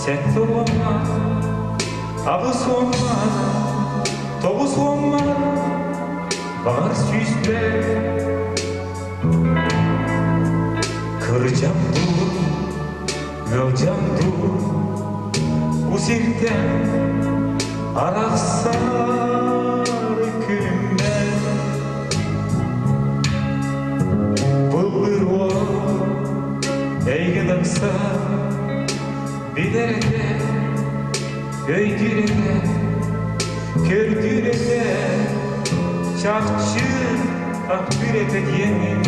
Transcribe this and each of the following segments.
Sette olmaz, abısı olmaz, toğusu olmaz, var süsle. Kıracağım dur, yolcam dur, uzirden araksar kümden. Bulgur o, eygedaksa, bilerede, öydürede, kördürede, çakçı akbürede diyenin.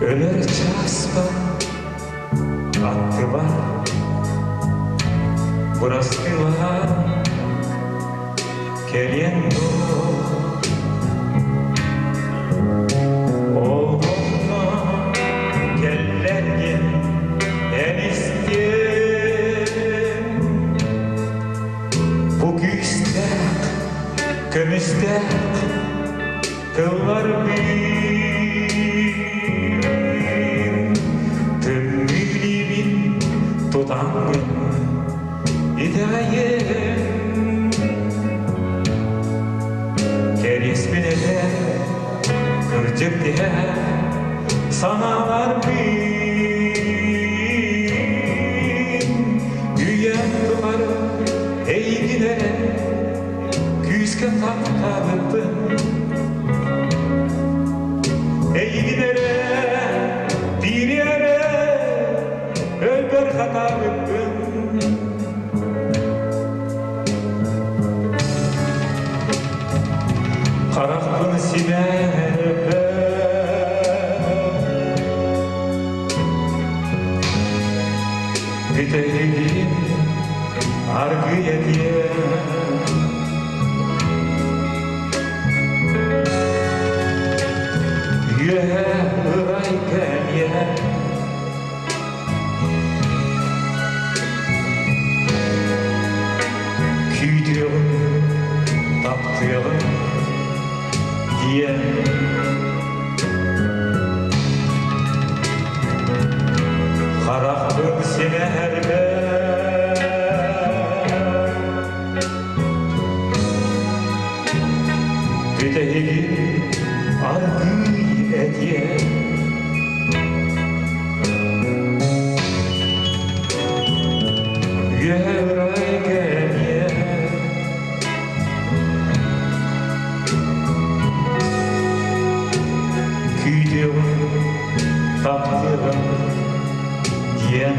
Öler çaspa, attı var, burası var, queriendo. Kömüste kıllar bir tümülimin tutangın idayım keresmine de kırcık diye sana var bir güyen duvarı eğilere küske tahtabıktın eğilere bir yere öldür hatabıktın. Karaktın sinerbe Güteğin argıya diye Yürayken yer küydüğüm, taptığım diye karaktın sinerbe Güteğin argıya diye Yürayken yer küydüğüm, taptığım diyen